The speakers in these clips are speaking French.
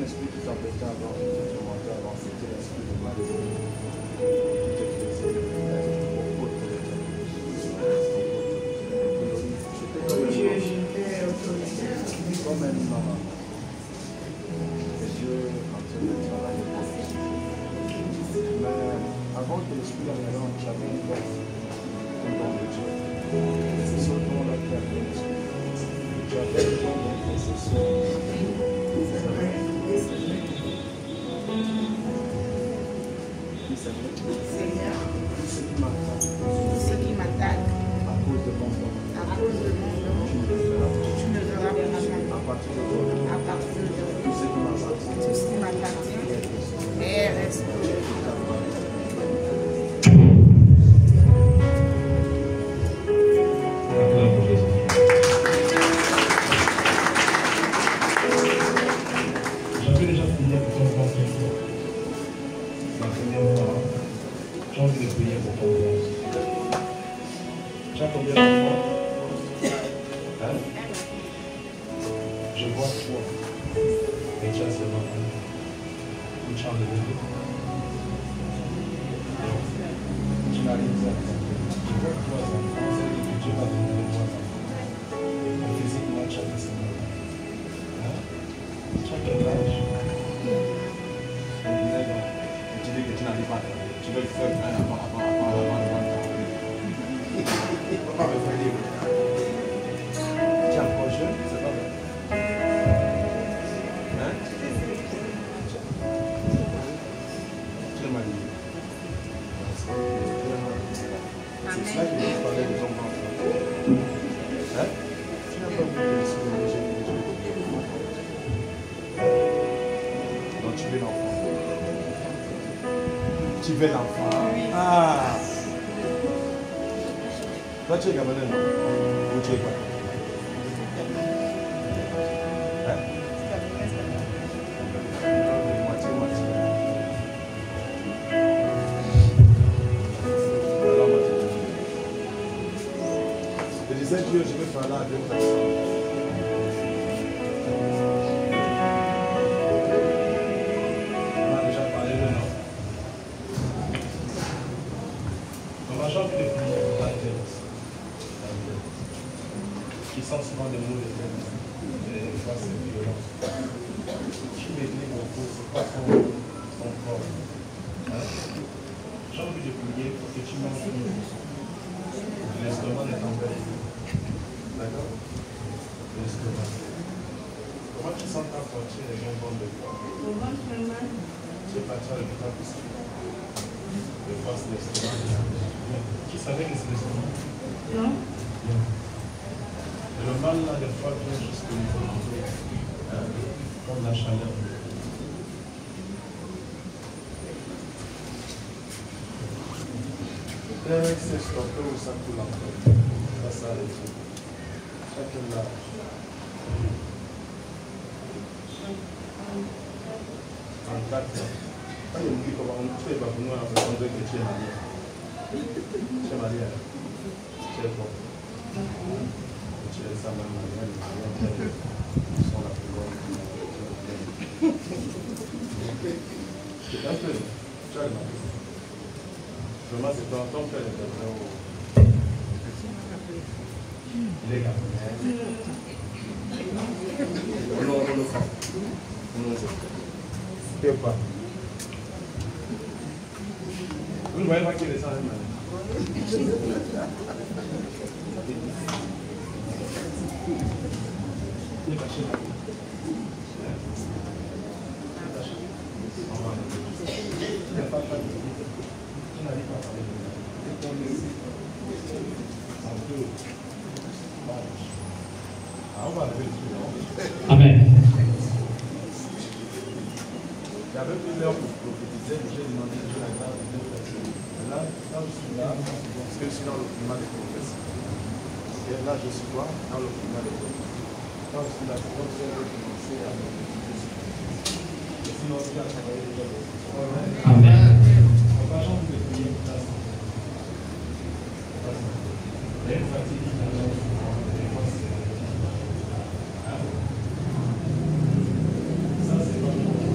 l'esprit qui t'empêchait avant, qui te montait avant, c'était l'esprit de maladie. Qui te faisait être beaucoup de comme un maman. Et Dieu en train de travailler pour vous. Mais avant que l'esprit en allant, j'avais une bête, un don de Dieu. C'est ce don-là qui a fait l'esprit. J'avais le don d'intercession. Seigneur, ce qui m'attaque à cause de mon nom, tu ne verras plus à partir de tout ce qui m'appartient est restauré. J'avais déjà prié pour ton grand frère. La première fois, j'ai envie de prier pour ton grand. Tu as combien d'enfants? Hein? Je vois toi. Et tu as seulement un. Ou tu as enlevé deux. Tu n'arrives pas. Je vois trois enfants. C'est que Dieu va donner trois enfants. Et physiquement, tu as des semaines. Hein? Tu as quel âge? Tu dis que tu n'arrives pas. Tu veux le faire avant. Pas me faire dire. Tu es encore jeune, c'est pas vrai. Hein? Tu es marié. C'est ça que je parlais de ton enfant. Hein? Tu n'as pas voulu que je donc tu veux l'enfant. Tu veux l'enfant? Ah! Toi, tu es Gabonais, non? Ou tu es quoi? Hein? Moitié. Alors, moitié. Je disais, Dieu, je veux parler à deux personnes. On a déjà parlé de nom. On va changer de prière pour la tête. Qui sont souvent des mots de tête. Des fois, c'est violent. Tu m'étais beaucoup, c'est pas ton corps. Hein? J'ai envie de prier pour que tu manges plus. L'estomac est en paix. D'accord? L'estomac. Comment tu sens ta poitrine et ton ventre de quoi? C'est pas toi le plus possible. Je pense l'estomac. Tu savais que c'est l'estomac? non? Le mal là, des fois, vient jusqu'au niveau du dos, comme la chaleur. C'est stoppé ou ça coule encore? Ça s'arrête. Chacun là. En 4 ans. Quand il me dit comment on fait, pour nous, on veut que tu es marié. Tu es marié. Tu es bon. Tu es ça même marié. Ils sont la plus bonne. C'est un peu. Tu as le marié. Vraiment, c'est ton père est très. Il est gabonais. On le fait. On le fait. C'est pas. Vous ne voyez pas qu'il est sans même. Il est caché là. Il n'y a pas de tu n'arrives pas à parler de on va lever le truc. Amen. J'avais pris l'heure pour prophétiser, j'ai demandé Dieu la grâce de Dieu. Là, quand je suis là, parce que je suis dans le climat des prophéties. Et là, je suis quoi? Dans le climat des prophéties. Quand je suis là, c'est comme si on veut commencer à me prophétiser. Et sinon, je vais travailler déjà. Amen. On va changer de prier pour ça. Il y a une fatigue qui t'annonce. Ça, c'est pas bon.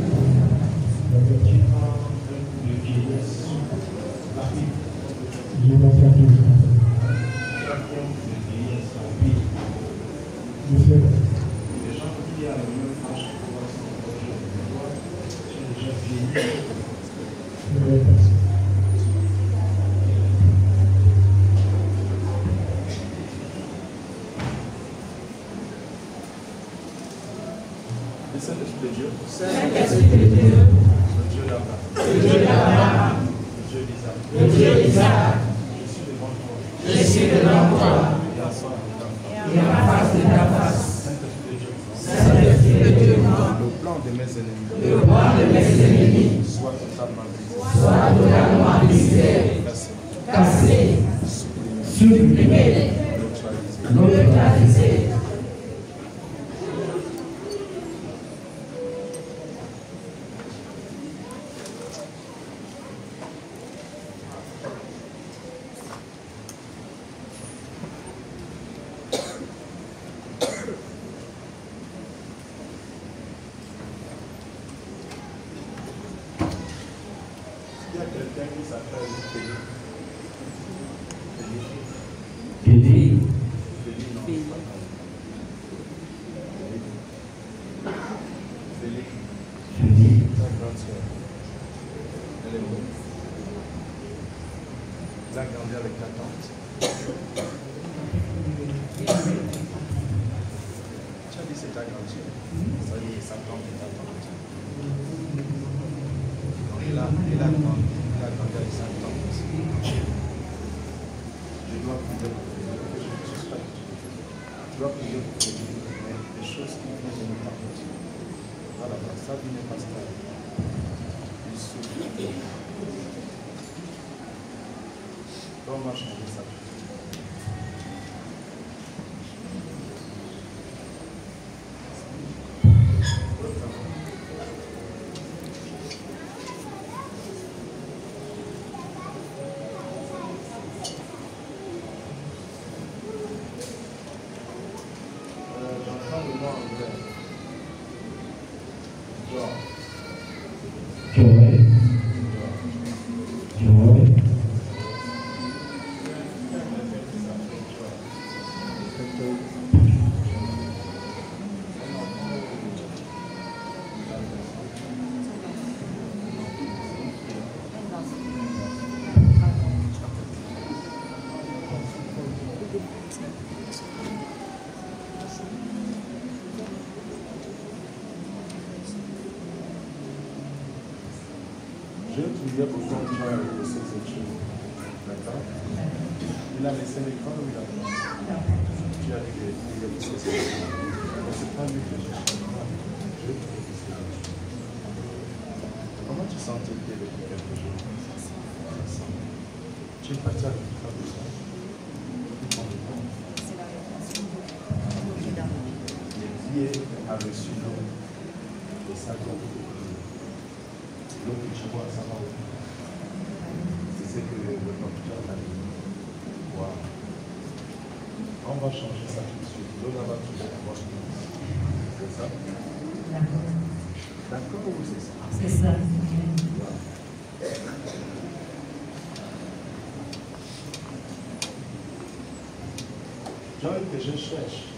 Le Saint-Esprit de Dieu. Saint-Esprit de Dieu. Le Dieu d'Abraham. Le Dieu d'Abraham. Le Dieu d'Isaac. Le Dieu d'Isaac. Je suis devant toi. Je suis devant toi. Et en soi, Et en face de ta face. Saint-Esprit de Dieu. Saint-Esprit de Dieu, moi. Le plan de mes ennemis. Le plan de mes ennemis. Soit totalement brisé. Soit totalement brisé. Cassé. Cassé. Supprimé. Neutralisé. Neutralisé. Il y a quelqu'un qui s'appelle Félix. Félix. Félix, non, c'est pas ça. Félix. Félix. Ta grande soeur. Elle est où? Elle a grandi avec ta tante. Tu as dit c'est ta grande soeur. Ça dit sa tante et ta tante. Donc il a grandi avec sa tante. Je dois prier pour Félix. Je dois prier pour Félix. Mais des choses qui viennent de notre tante. Voilà, sa vie n'est pas stable. Il souffre. On va changer ça. J'entends le mot anglais. Joy. Joy. Je priais pour ton cœur de ses études. D'accord? Il a laissé l'école ou il a pas? Tu as dit qu'il a laissé ses études. Mais c'est pas lui que je cherche. Je prie pour ses études. Comment tu sens tes pieds depuis quelques jours? Tu es parti avec tout ça de ça? Les pieds a reçu l'eau et ça tombe. L'eau que tu vois, ça va où? C'est ce que le docteur a dit. Wow. On va changer ça tout de suite. L'eau là va toujours avoir une. C'est ça? D'accord ou c'est ça? C'est ça. Wow. Joy que je cherche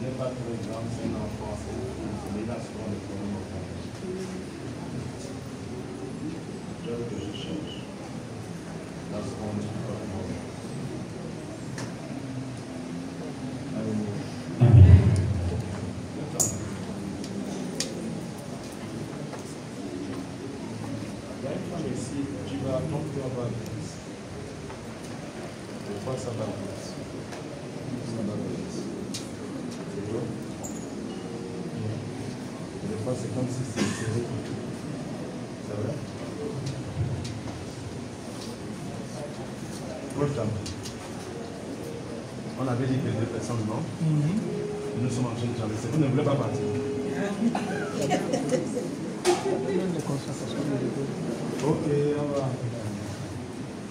n'est pas très grande, c'est un enfant, c'est une fille, mais là souvent les premiers enfants. Joy que je cherche, là souvent les premiers. Alléluia. Il y a une femme ici, tu vas, ton cœur va vite. Des fois ça va vite. Ça va vite. C'est bon? Des fois c'est comme si c'était serré. C'est vrai? Welcome. On avait dit que 2 personnes, non? Nous sommes en train de traverser. Vous ne voulez pas partir? Ok,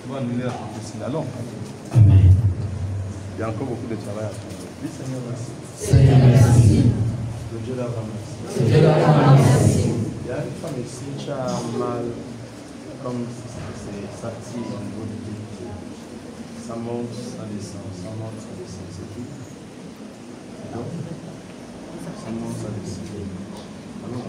on va annuler la prophétie. Allons. Amen. Il y a encore beaucoup de travail à faire. Oui, Seigneur, merci. Seigneur, merci. Le Dieu d'Abraham, merci. Le Dieu d'Abraham, merci. Il y a une femme ici qui a mal, comme ça tire au niveau du pied. Ça monte, ça descend, ça monte, ça descend, c'est tout. C'est bon? Ça monte, ça descend. Allons.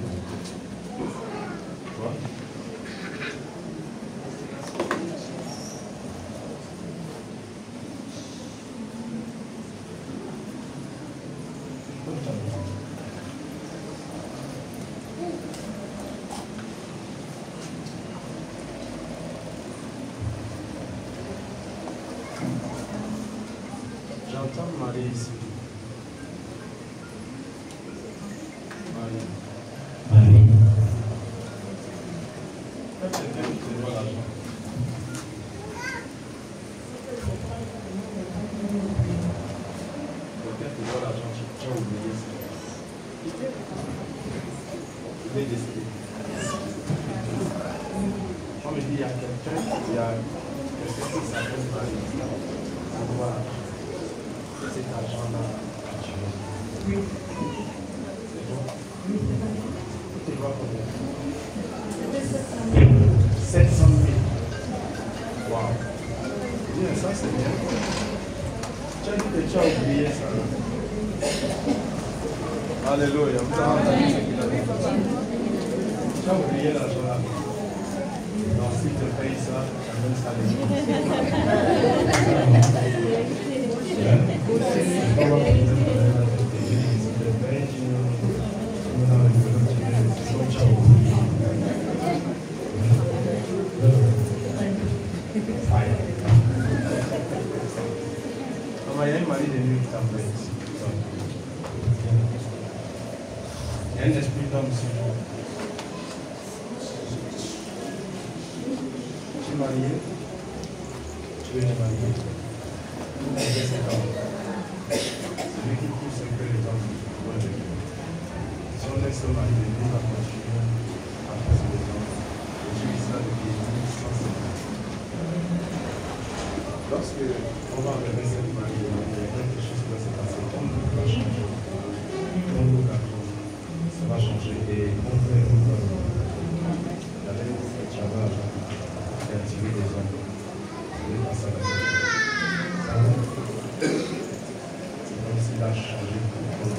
Marie ici. Marie. Marie. Quand quelqu'un qui te doit l'argent, tu as oublié ça. Il est décédé. On me dit, il y a quelqu'un qui s'appelle Marie. On doit cet argent-là à Dieu. Oui. C'est bon? Tu vois combien? 700 000. Waouh. Bien, ça c'est bien. Tu as dit que tu as oublié ça. Alléluia. Tu as oublié l'argent là. Non, si tu payes ça, ça donne ça il y a une Marie de nuit qui t'appelle ici. Il y a un esprit d'homme ici. Tu es marié? Tu veux te marier? C'est lui qui pousse un peu les hommes. Si on laisse le mari de nuit, il va continuer à pousser les hommes. Je vis ça depuis 1150. Lorsque on va enlever cette marie, il y a quelque chose qui va se passer. Ton look va changer. Ton look à toi, ça va changer. Et on fait la veille où tu as l'argent, c'est attirer les hommes. C'est pas ça la vie. C'est comme s'il a changé pour toi.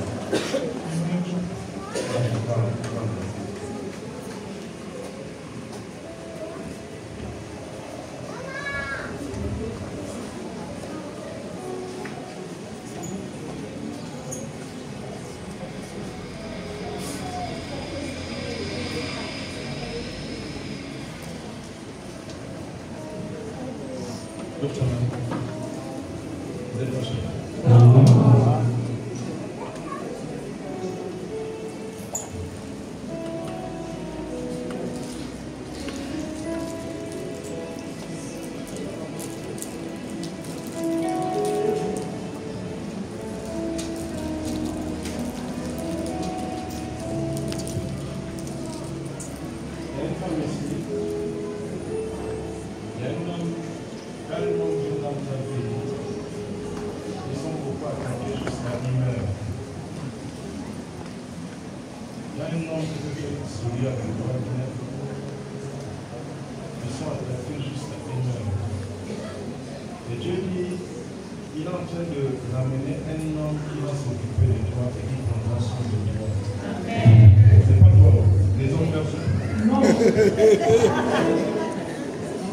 Docteur, vous êtes prochain.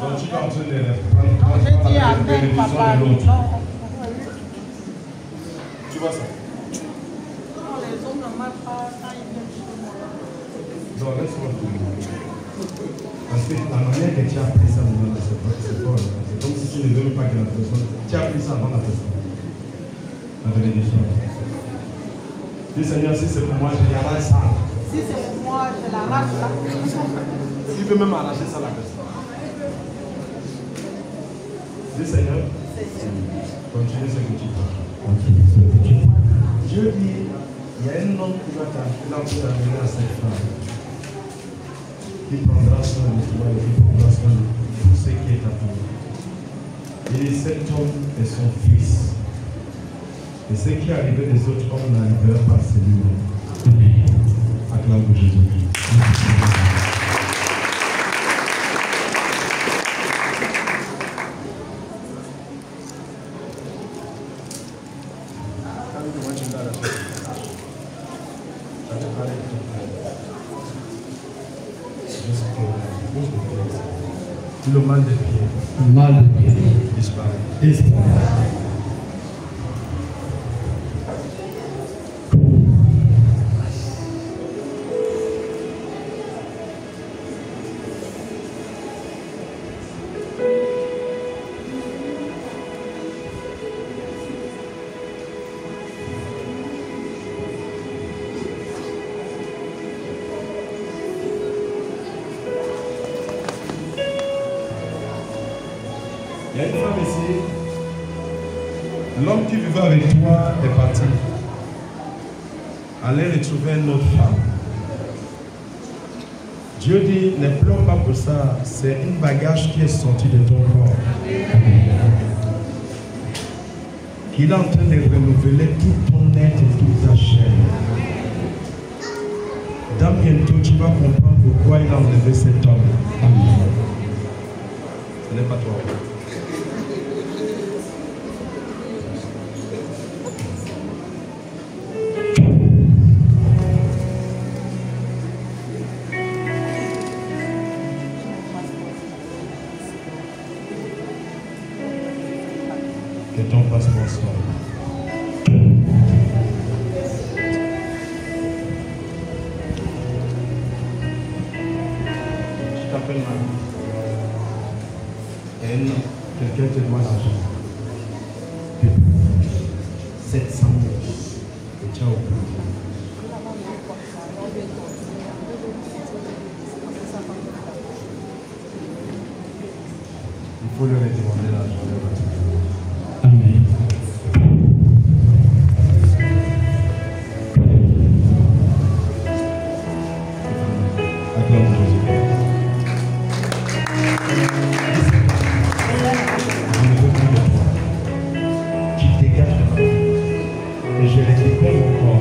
Donc tu vas en train de prendre la bénédiction de l'autre. Tu vois ça? Non, les hommes ne marchent pas quand ils viennent chez moi. Non, laisse-moi te demander. Parce que la manière que tu as pris ça, c'est fort. C'est comme si tu ne donnes pas que la personne. Tu as pris ça avant la personne. La bénédiction. Dis Seigneur, si c'est pour moi, je l'arrache ça. Si c'est pour moi, je l'arrache là. Tu peux même arracher ça à la personne. Dis Seigneur, continue ce que tu fais. Dieu dit, il y a un homme qui va t'amener à cette femme. Qui prendra soin de toi et qui prendra soin de tout ce qui est à toi. Et cet homme est son fils. Et ce qui est arrivé des autres hommes n'arrivera pas à celui-là. Acclame pour Jésus-Christ. Le mal de pied. Le mal de pied. Disparaît. y a une femme ici. L'homme qui vivait avec toi est parti. Allez retrouver une autre femme. Dieu dit, ne pleure pas pour ça. C'est une bagage qui est sortie de ton corps. Il est en train de renouveler tout ton être et toute ta chair. Dans bientôt, tu vas comprendre pourquoi il a enlevé cet homme. Ce n'est pas toi. Que ton passeport soit. Je t'appelle Marie. Quelqu'un te doit l'argent. 700 000. Et ciao. Il faut leur demander l'argent. Amen. Acclame Jésus. Je ne veux plus de toi. Tu dégages de moi. Et je les dépêche encore.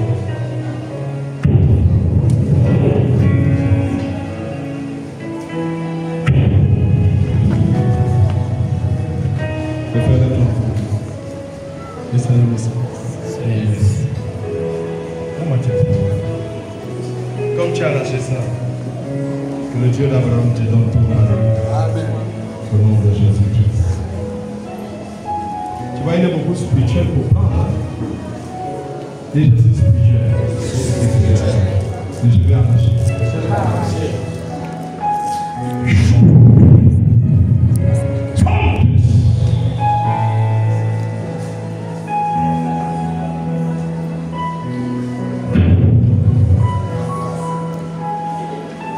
Comme tu as lâché ça, que le Dieu d'Abraham te donne ton mari. Amen. Au nom de Jésus-Christ. Tu vois, il est beaucoup spirituel pour prendre. Et je suis spirituel. Mais je vais arracher.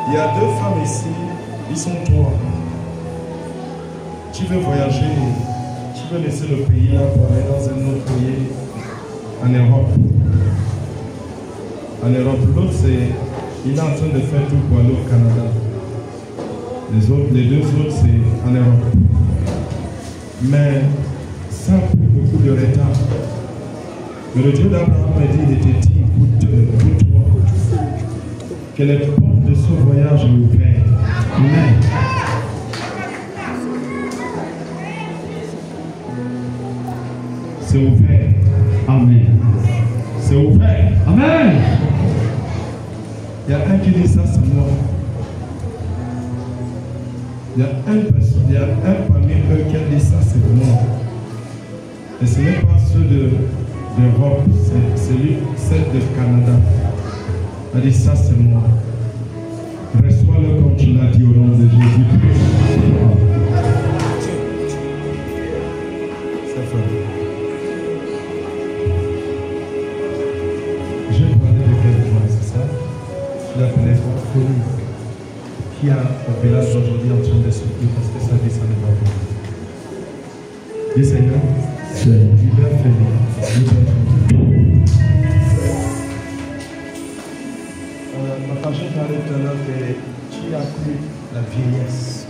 Il y a deux femmes ici, ils sont trois. Tu veux voyager, tu veux laisser le pays là pour aller dans un autre pays en Europe. En Europe, l'autre il est en train de faire tout pour aller au Canada. Les deux autres c'est en Europe. Mais ça a pris beaucoup de retard. Mais le Dieu d'Abraham m'a dit, il était dit pour toi que les portes de ce voyage est ouverte. Amen. C'est ouvert. Amen. C'est ouvert. Amen. Il y a un qui dit ça, c'est moi. Il y a un parmi eux qui a dit ça, c'est moi. Et ce n'est pas ceux d'Europe, c'est celle du Canada. Elle a dit ça, c'est moi. Reçois-le comme tu l'as dit au nom de Jésus-Christ. C'est vrai. J'ai parlé de quelqu'un, c'est ça? Je l'appelais Folie, qui a au village aujourd'hui en train de souffrir parce que sa vie, ça n'est pas bon. Dis Seigneur, libère Félix. Papa, j'ai parlé tout à l'heure que tu as pris la vieillesse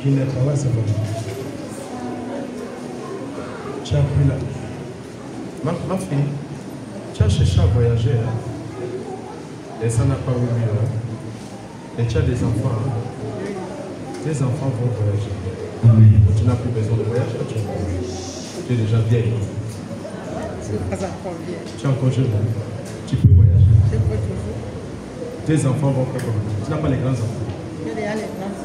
qui n'est pas là, c'est bon. Tu as pris la... Ma fille, tu as cherché à voyager, hein? Et ça n'a pas voulu. Hein? Et tu as des enfants. Hein? Tes enfants vont voyager. Amen. Tu n'as plus besoin de voyager. Tu es déjà vieille. C'est pas encore bien. Tu es encore jeune. Tu peux voyager. Je peux toujours. Tes enfants vont faire comment? Tu n'as pas les grands-enfants. Il y a les grands.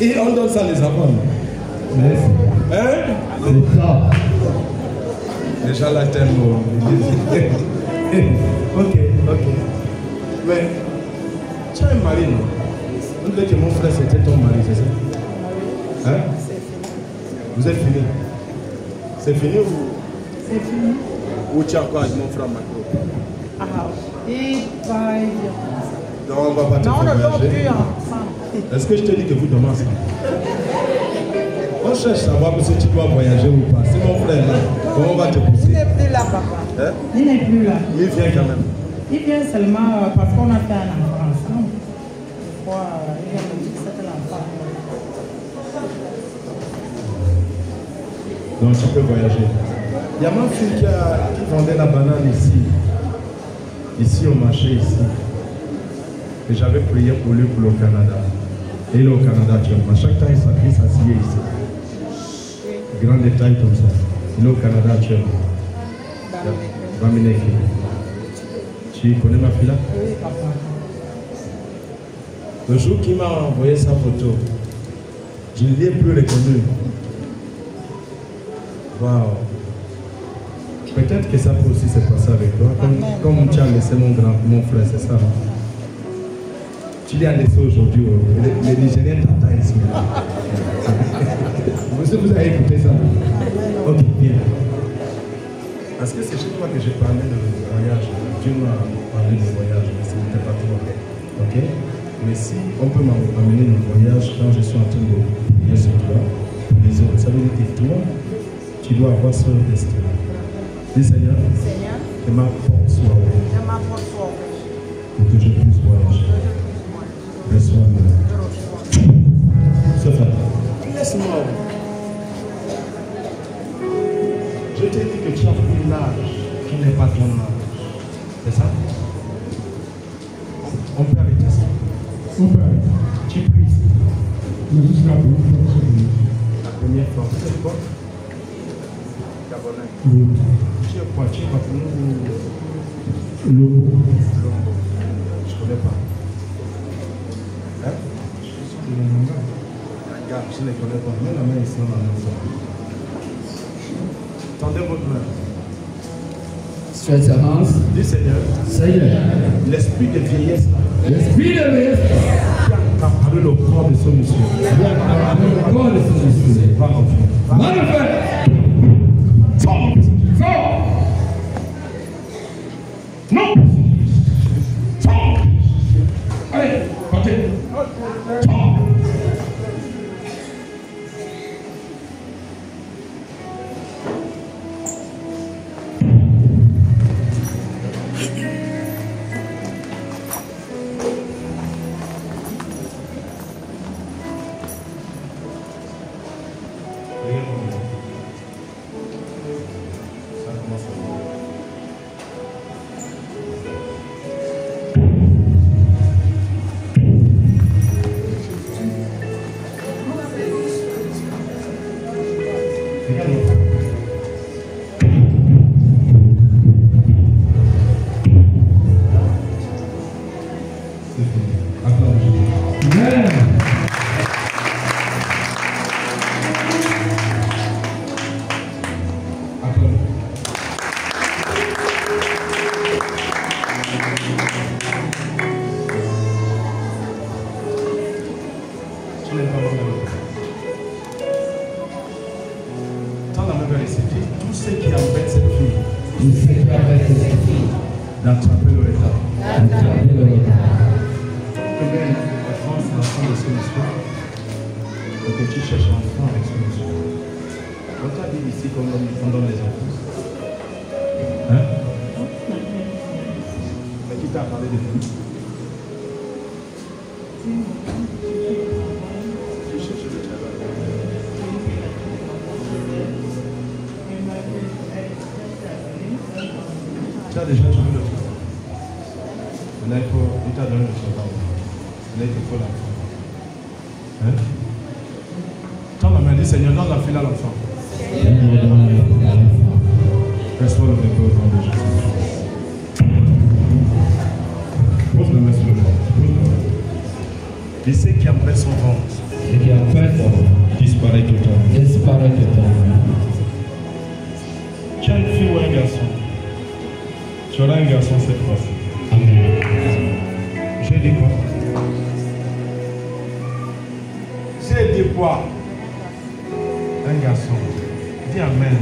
Et on donne ça les enfants. Merci. Hein? C'est ça. Déjà la tellement. Ok. Mais tu as un mari, non? On dirait que mon frère c'était ton mari, c'est ça? Hein? C'est fini. Vous êtes fini? C'est fini ou? C'est fini. Ou tu as encore avec mon frère Macro? Ah, et pareil. Non, on va pas te Mais on ne dort plus voyager. ensemble. Est-ce que je te dis que vous dormez ensemble? On cherche à savoir si tu dois voyager ou pas. C'est mon frère là. Comment on va te Il pousser? n'est plus là, papa. Hein? Il n'est plus là. Il vient quand même. Il vient seulement parce qu'on a fait un enfant ensemble. Je crois, il vient me dire que c'était l'enfant. Donc tu peux voyager. Il y a ma fille qui vendait la banane ici au marché ici. Et j'avais prié pour lui pour le Canada. Et il est au Canada actuellement. Chaque temps il s'assied ici. Grand détail comme ça. Il est au Canada actuellement. Bamineke. Tu connais ma fille là? Oui, papa. Le jour qu'il m'a envoyé sa photo, je ne l'ai plus reconnu. Waouh. Peut-être que ça peut aussi se passer avec toi. Comme tu as laissé mon frère, c'est ça. Tu l'as laissé aujourd'hui. Les Nigériens t'attendent ici. Vous avez écouté ça? Ok, bien. Parce que c'est chez toi que j'ai parlé de voyage. Dieu m'a parlé de voyage, mais ce n'était pas toi. Ok? Mais si on peut m'amener le voyage quand je suis en train de prier sur toi, les autres, ça veut dire que toi, tu dois avoir ce destin. Dis Seigneur, que ma force soit ouverte pour que je puisse voyager. Reçois-moi. Ce frère, laisse-moi. Je t'ai dit que tu as pris l'âge qui n'est pas ton âge. C'est ça? On peut arrêter ça. On peut arrêter. Tu pries ici. Mais jusqu'à La première fois, c'est quoi? Gabonais. oui. Tu es quoi? Tu es quoi? Lobo. Je ne connais pas. Hein? Je suis de Manga. Manga, je ne les connais pas. Mets la main ici dans la main. Tendez votre main. Stretch your hands. Dis Seigneur, Seigneur, l'esprit de vieillesse là, l'esprit de vieillesse qui a accaparé le corps de ce monsieur. qui a accaparé le corps de ce monsieur. Va enfin. Manifeste. Sors. Sors. Non. Sors. Allez, partez. Sors. Ça commence à voir. Regarde-moi. C'est fini. Applaudis. Amen. Applaudis. Tu n'es pas mon ami. Tends la main vers ici. Dis tout ce qui embête cette fille Il s'est fait avec ses filles. d'attraper le retard. Attraper le retard. Combien de France l'enfant de ce monsieur et que tu cherches l'enfant avec ce monsieur. On t'a dit ici comme on donne les enfants. Hein? Mais qui t'a parlé de lui? Tu cherches le travail. Tu as déjà trouvé le travail. Là, il t'a donné le travail. Là, il te faut l'enfant. Hein? Quand la main dit Seigneur, donne la fille à l'enfant. Reçois le dépôt au nom de Jésus. Pose le main sur le ventre. Il sait qui après son ventre Et qui a fait disparaît totalement. disparaît totalement. Tu as une fille ou un garçon? Tu auras un garçon cette fois-ci. Amen. J'ai dit quoi? J'ai dit quoi? Un garçon. Dis Amen.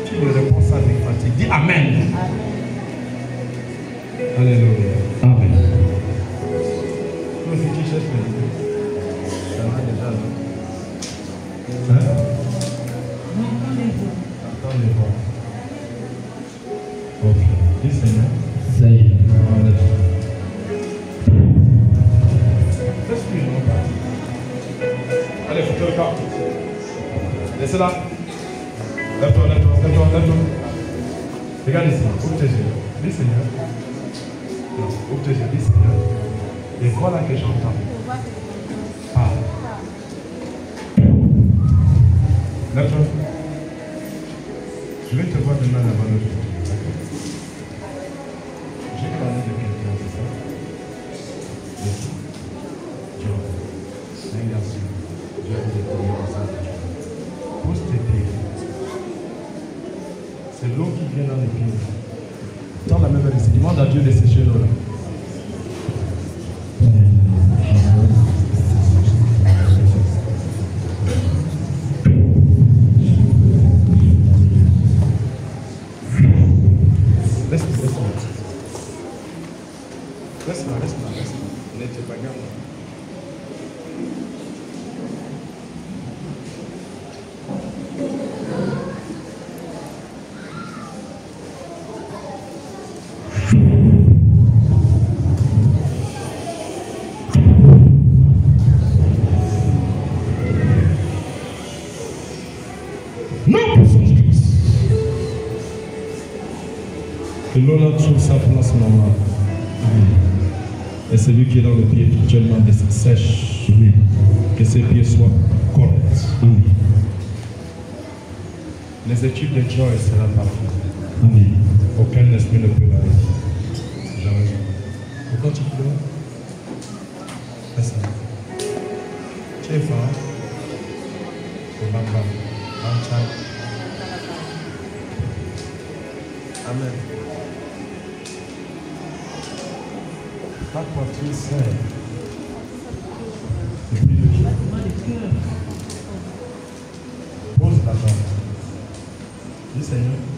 Tu me réponds ça avec fatigue. Dis Amen. Alléluia. Amen. te dis, Seigneur, et voilà que j'entends. Parle. D'accord. Je vais te voir demain avant notre jour. J'ai parlé de quelqu'un, c'est ça? John. C'est un garçon. Je vais vous dire ça. Pose tes pieds. C'est l'eau qui vient dans les pieds. Dans la même année, demande à Dieu de sécher l'eau là. Laisse-moi. N'était pas grave. Que l'eau là trouve sa place normale. Et celui qui est dans le pied actuellement sèche, que ses pieds soient corrects. Les études de Joy seront parfaites. Aucun esprit ne peut l'arrêter. Jamais. Pourquoi tu pleures? Laisse-moi. Tu es fort. C'est Bamba. Amen. Ta poitrine serre. Depuis le jour. Pose la jambe. Dis Seigneur.